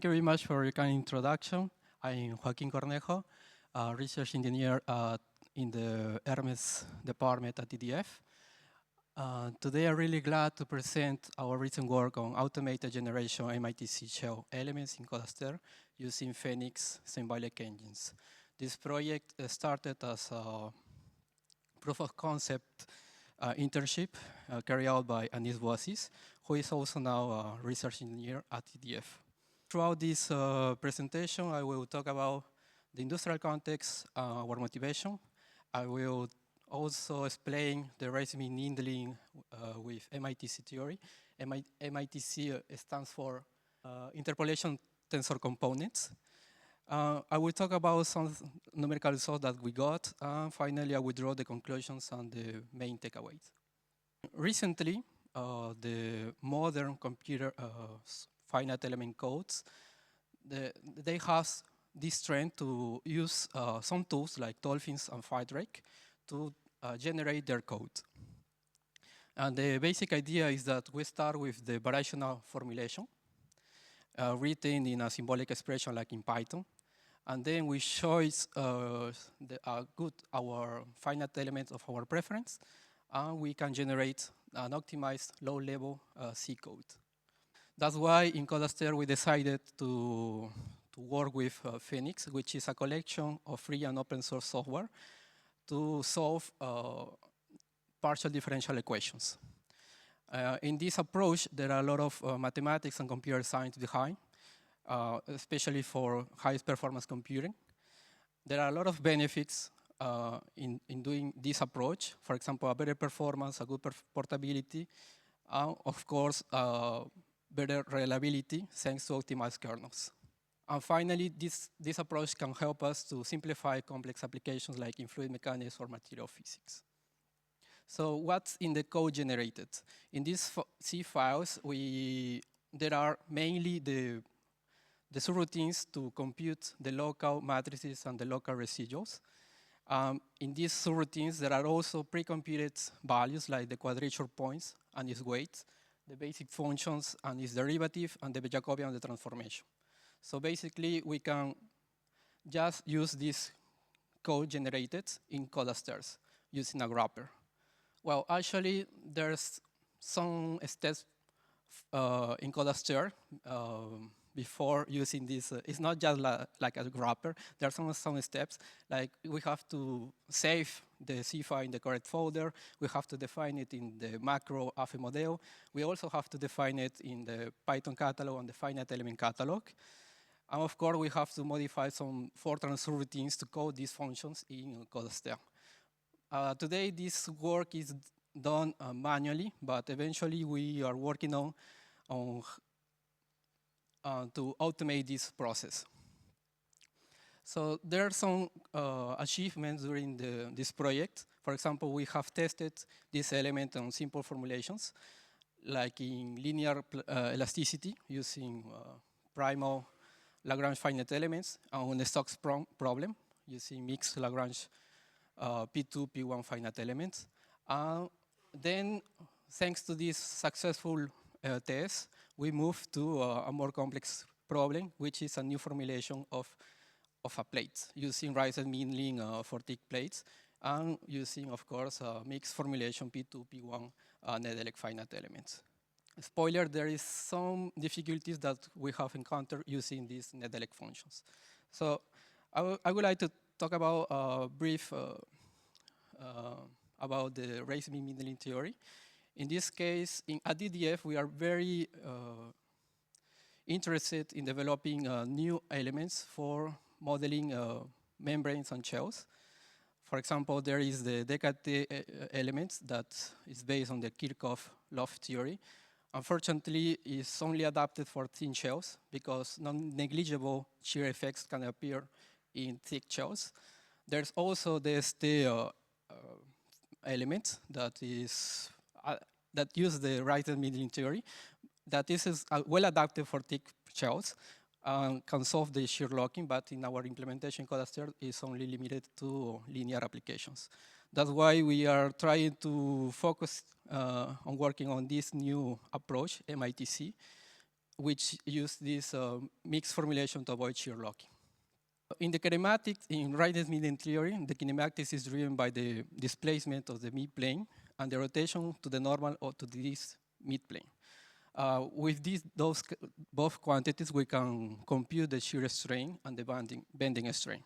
you very much for your kind introduction. I'm Joaquín Cornejo, a research engineer in the ERMES department at EDF. Today I'm really glad to present our recent work on automated generation MITC shell elements in Code Aster using FEniCSx symbolic engines. This project started as a proof of concept internship carried out by Bouaziz, who is also now a research engineer at EDF. Throughout this presentation, I will talk about the industrial context, our motivation. I will also explain the racing needling with MITC theory. MITC stands for interpolation tensor components. I will talk about some numerical results that we got. Finally, I will draw the conclusions and the main takeaways. Recently, the modern computer finite element codes, they have this trend to use some tools like Dolphins and Firedrake to generate their code. And the basic idea is that we start with the variational formulation written in a symbolic expression like in Python. And then we choose our finite element of our preference, and we can generate an optimized low-level C code. That's why in Code Aster we decided to work with FEniCSx, which is a collection of free and open source software to solve partial differential equations. In this approach, there are a lot of mathematics and computer science behind. Especially for highest performance computing. There are a lot of benefits in doing this approach. For example, a better performance, a good portability, and of course, better reliability thanks to optimized kernels. And finally, this approach can help us to simplify complex applications like in fluid mechanics or material physics. So what's in the code generated? In these C files, there are mainly the subroutines to compute the local matrices and the local residuals. In these subroutines, there are also pre-computed values like the quadrature points and its weights, the basic functions and its derivative, and the Jacobian and the transformation. So basically, we can just use this code generated in Code Aster using a wrapper. Well, actually, there's some steps in Code Aster before using this. It's not just like a wrapper. There are some steps, like we have to save the C file in the correct folder. We have to define it in the macro FEmodel. We also have to define it in the Python catalog and the finite element catalog. And of course, we have to modify some Fortran subroutines to code these functions in Code Aster. Today, this work is done manually, but eventually we are working on to automate this process. So there are some achievements during this project. For example, we have tested this element on simple formulations, like in linear elasticity using primal Lagrange finite elements, and on the Stokes problem using mixed Lagrange P2, P1 finite elements. Then, thanks to this successful test, we move to a more complex problem, which is a new formulation of a plate using Rice milling for thick plates, and using, of course, a mixed formulation P2, P1 Nedelec finite elements. Spoiler, there is some difficulties that we have encountered using these Nedelec functions. So I would like to talk about a brief about the racing needling theory. In this case, at EDF, we are very interested in developing new elements for modeling membranes and shells. For example, there is the Descartes element that is based on the Kirchhoff-Loff theory. Unfortunately, it's only adapted for thin shells because non-negligible shear effects can appear in thick shells. There's also the ST element that is that use the Rice milling theory, that this is well adapted for thick shells, can solve the shear locking, but in our implementation Code Aster is only limited to linear applications. That's why we are trying to focus on working on this new approach, MITC, which use this mixed formulation to avoid shear locking. In the kinematics, in rightness median theory, the kinematics is driven by the displacement of the mid-plane and the rotation to the normal or to this mid-plane. With both quantities, we can compute the shear strain and the bending strain.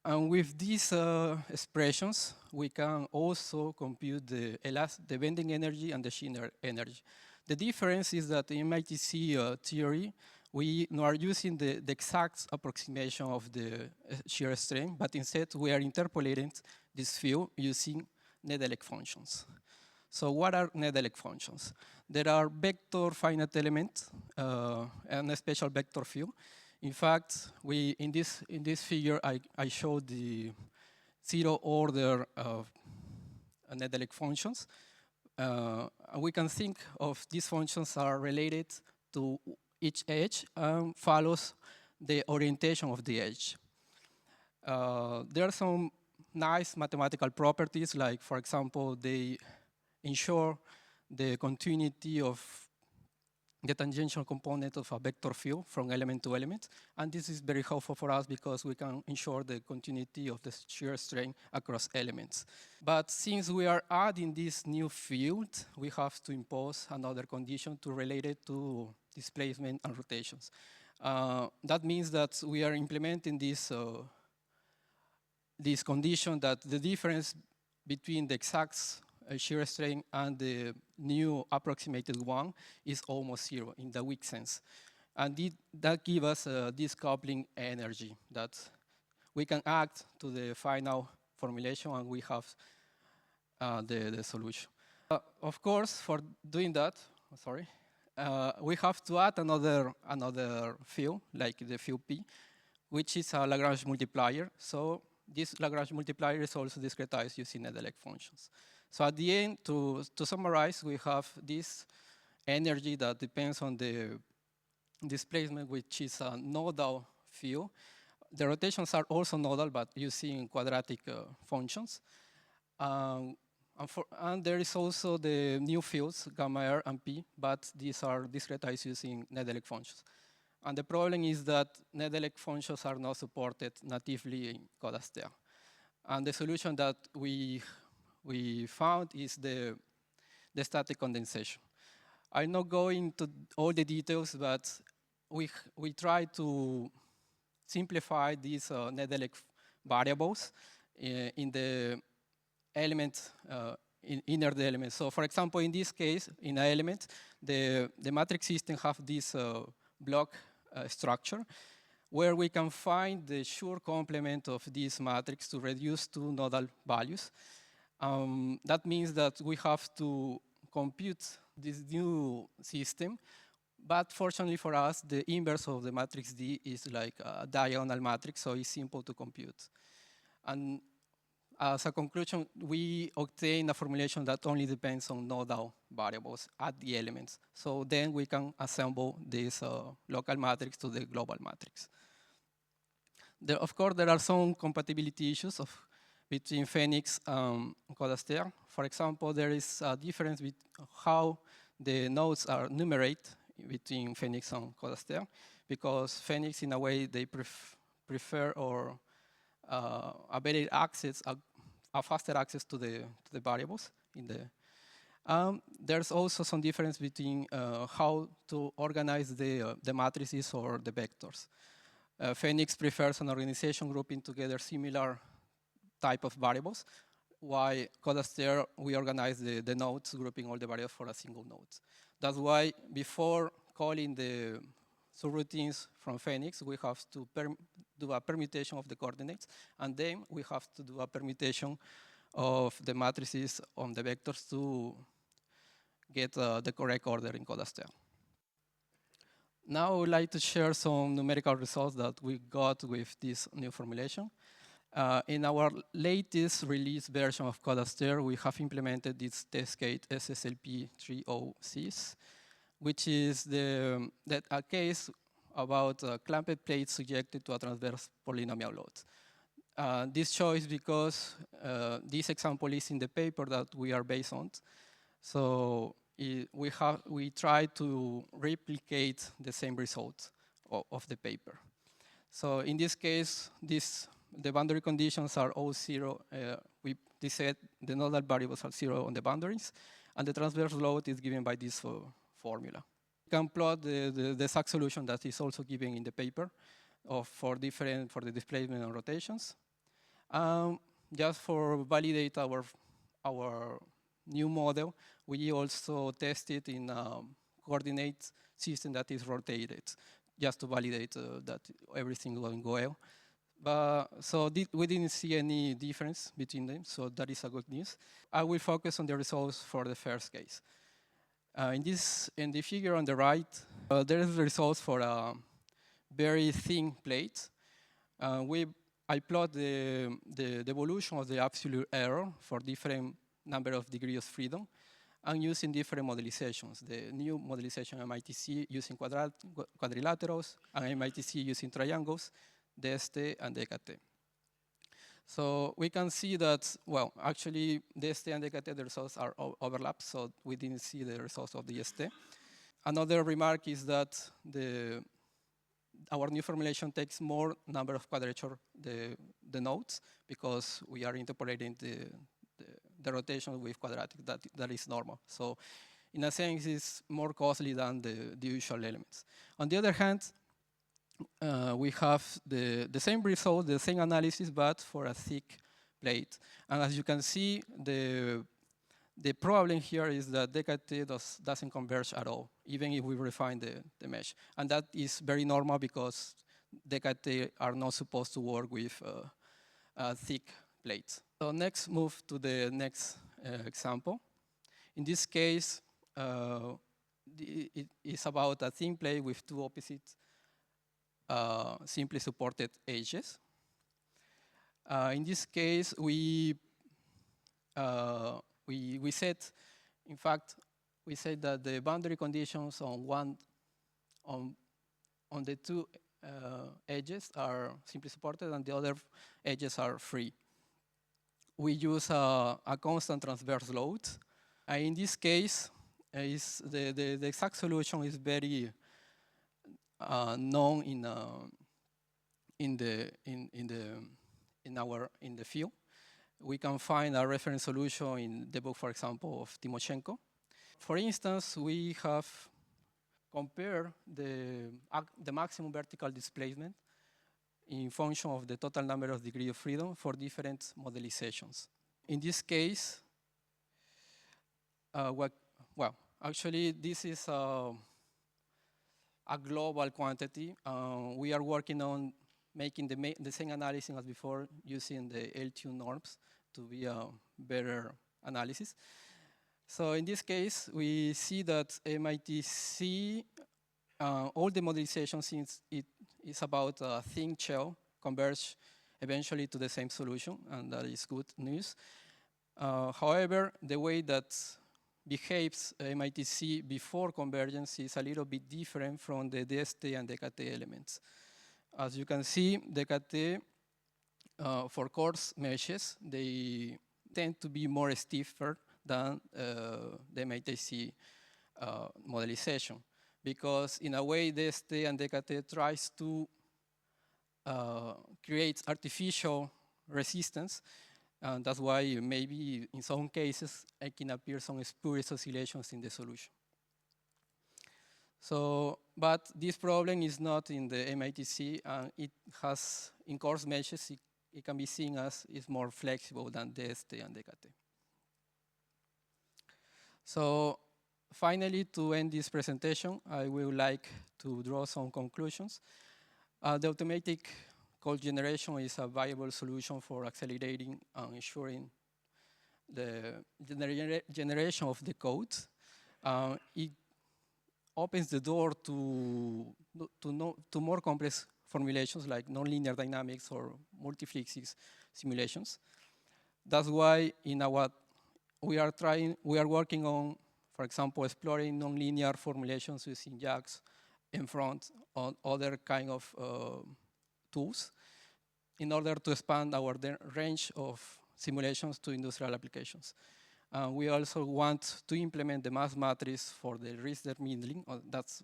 And with these expressions, we can also compute the bending energy and the shear energy. The difference is that in MITC theory, we are using the exact approximation of the shear strain, but instead we are interpolating this field using Nedelec functions. So what are Nedelec functions? There are vector finite elements and a special vector field. In fact, in this figure, I showed the zero order of Nedelec functions. We can think of these functions are related to each edge and follows the orientation of the edge. There are some nice mathematical properties, like, for example, they ensure the continuity of the tangential component of a vector field from element to element. And this is very helpful for us because we can ensure the continuity of the shear strain across elements. But since we are adding this new field, we have to impose another condition to relate it to displacement and rotations. That means that we are implementing this condition that the difference between the exact shear strain and the new approximated one is almost zero in the weak sense. And that gives us this coupling energy that we can add to the final formulation and we have the solution. Of course, for doing that, we have to add another field, like the field P, which is a Lagrange multiplier. So this Lagrange multiplier is also discretized using Nedelec functions. So at the end, to summarize, we have this energy that depends on the displacement, which is a nodal field. The rotations are also nodal, but using quadratic functions. And there is also the new fields, gamma R and P, but these are discretized using Nedelec functions. And the problem is that Nedelec functions are not supported natively in Code Aster. And the solution that we found is the static condensation. I'll not go into all the details, but we try to simplify these Nedelec variables in the element, inner the element. So for example, in this case, in an element, the matrix system have this block structure where we can find the Schur complement of this matrix to reduce to nodal values. That means that we have to compute this new system, but fortunately for us, the inverse of the matrix D is like a diagonal matrix, so it's simple to compute. And as a conclusion, we obtain a formulation that only depends on nodal variables at the elements. So then we can assemble this local matrix to the global matrix. Of course, there are some compatibility issues between FEniCSx and Code Aster. For example, there is a difference with how the nodes are numerated between FEniCSx and Code Aster, because FEniCSx, in a way, they prefer or a better access, a faster access to the variables in the. There's also some difference between how to organize the matrices or the vectors. FEniCSx prefers an organization grouping together similar type of variables, while Code Aster, we organize the nodes, grouping all the variables for a single node. That's why before calling the subroutines from FEniCSx, we have to do a permutation of the coordinates, and then we have to do a permutation of the matrices on the vectors to get the correct order in Code Aster. Now I would like to share some numerical results that we got with this new formulation. In our latest release version of Code Aster, we have implemented this test case SSLP30C, which is a case about clamped plates subjected to a transverse polynomial load. This choice because this example is in the paper that we are based on. So we try to replicate the same results of the paper. So in this case, the boundary conditions are all 0. They said the nodal variables are 0 on the boundaries, and the transverse load is given by this formula. You can plot the exact solution that is also given in the paper for the displacement and rotations. Just for validate our new model, we also tested in a coordinate system that is rotated, just to validate that everything going well. So we didn't see any difference between them, so that is a good news. I will focus on the results for the first case. In the figure on the right, there is the results for a very thin plate. I plot the evolution of the absolute error for different number of degrees of freedom, and using different modelizations. The new modelization MITC using quadrilaterals, and MITC using triangles, DST and DKT. So we can see that, well, actually, DST and DKT, the results are overlapped, so we didn't see the results of the DST. Another remark is that our new formulation takes more number of quadrature the nodes, because we are interpolating the rotation with quadratic. That is normal. So in a sense, it's more costly than the usual elements. On the other hand, we have the same result, the same analysis, but for a thick plate. And as you can see, the problem here is that DKT doesn't converge at all, even if we refine the mesh. And that is very normal, because DKT are not supposed to work with thick plates. So next, move to the next example. In this case, it is about a thin plate with two opposite simply supported edges. In this case, we said, in fact, we said that the boundary conditions on the two edges are simply supported, and the other edges are free. We use a constant transverse load. In this case, the exact solution is very known in the field. We can find a reference solution in the book, for example, of Timoshenko. For instance, we have compared the maximum vertical displacement in function of the total number of degrees of freedom for different modelizations. In this case, actually, this is a global quantity. We are working on making the same analysis as before, using the L2 norms to be a better analysis. So in this case, we see that MITC, all the modelization, since it is about a thin shell, converge eventually to the same solution, and that is good news. However, the way that behaves MITC before convergence is a little bit different from the DST and DKT elements. As you can see, DKT for coarse meshes, they tend to be more stiffer than the MITC modelization, because in a way DST and DKT tries to create artificial resistance. And that's why maybe in some cases it can appear some spurious oscillations in the solution. So, but this problem is not in the MITC, and it has, in coarse meshes, it can be seen as is more flexible than DST and DKT. So finally, to end this presentation, I would like to draw some conclusions. The automatic code generation is a viable solution for accelerating and ensuring the generation of the code. It opens the door to more complex formulations like nonlinear dynamics or multifluids simulations. That's why we are working on, for example, exploring nonlinear formulations using JAX in front on other kind of tools in order to expand our range of simulations to industrial applications. We also want to implement the mass matrix for the Riesner Mindling, that's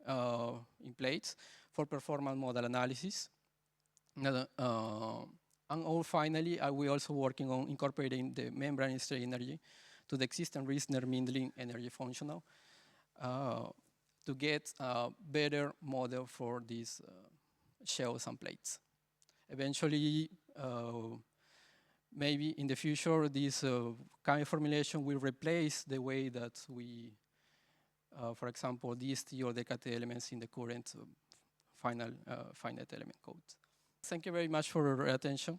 in place for performance model analysis. And finally, we also working on incorporating the membrane state energy to the existing Riesner Mindling energy functional to get a better model for these shells and plates. Eventually, maybe in the future, this kind of formulation will replace the way that we, for example, DST or DKT elements in the current finite element code. Thank you very much for your attention.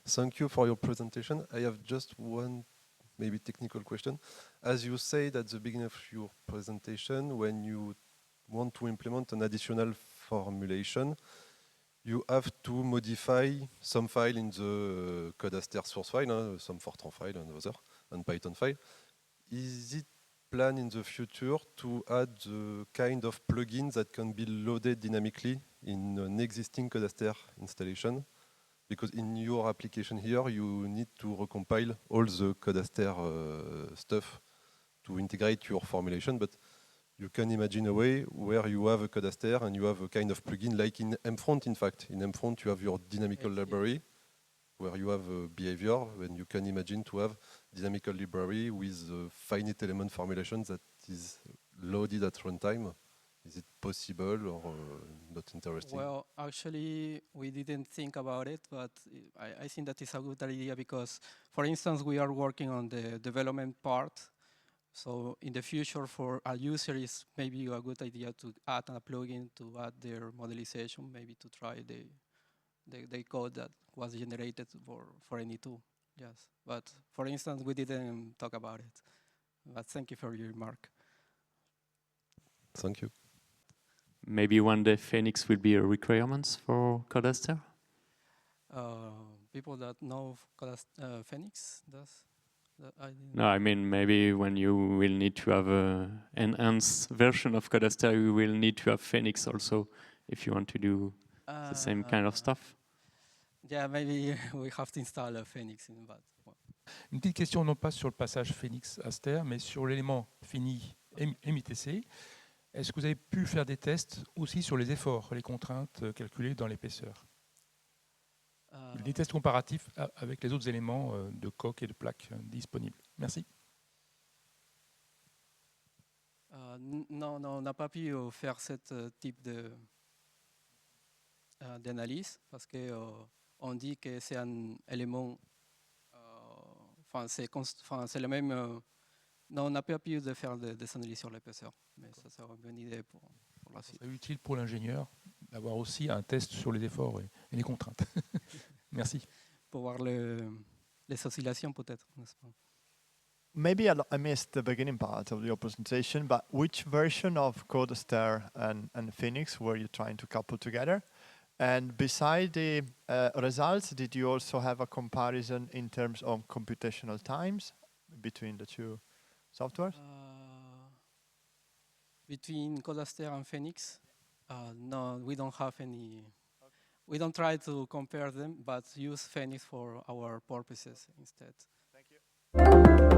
Thank you for your presentation. I have just one maybe technical question. As you said at the beginning of your presentation, when you want to implement an additional formulation, you have to modify some file in the Code Aster source file, some Fortran file and other, and Python file. Is it planned in the future to add the kind of plugins that can be loaded dynamically in an existing Code Aster installation? Because in your application here, you need to recompile all the Code Aster stuff to integrate your formulation, but you can imagine a way where you have a Code Aster and you have a kind of plugin like in mFront, in fact. In mFront, you have your dynamical library where you have a behavior, and you can imagine to have dynamical library with a finite element formulation that is loaded at runtime. Is it possible or not interesting? Well, actually, we didn't think about it, but I think that is a good idea because, for instance, we are working on the development part. So in the future, for a user, it's maybe a good idea to add a plugin to add their modelization, maybe to try the code that was generated for any tool. Yes, but for instance, we didn't talk about it. But thank you for your remark. Thank you. Maybe one day Phoenix will be a requirement for Code Aster? People that know Phoenix, No, I mean maybe when you will need to have an enhanced version of Code Aster, you will need to have Phoenix also if you want to do the same kind of stuff. Yeah, maybe we have to install a Phoenix in that. Une petite question, non pas sur le passage FEniCSx, mais sur l'élément fini MITC. Est-ce que vous avez pu faire des tests aussi sur les efforts, les contraintes calculées dans l'épaisseur? Des tests comparatifs avec les autres éléments de coque et de plaque disponibles. Merci. Non, on n'a pas pu faire ce type d'analyse parce qu'on dit que c'est un élément, c'est le même. Non, on n'a pas pu faire des analyses sur l'épaisseur, mais ça serait une bonne idée pour la suite. C'est utile pour l'ingénieur d'avoir aussi un test sur les efforts et les contraintes. Merci. Pour voir les oscillations peut-être, n'est-ce pas? Maybe I missed the beginning part of your presentation, but which version of Code Aster and Phoenix were you trying to couple together? And beside the results, did you also have a comparison in terms of computational times between the two softwares? Between Code Aster and Phoenix, no, we don't have any. We don't try to compare them, but use Phoenix for our purposes instead. Thank you.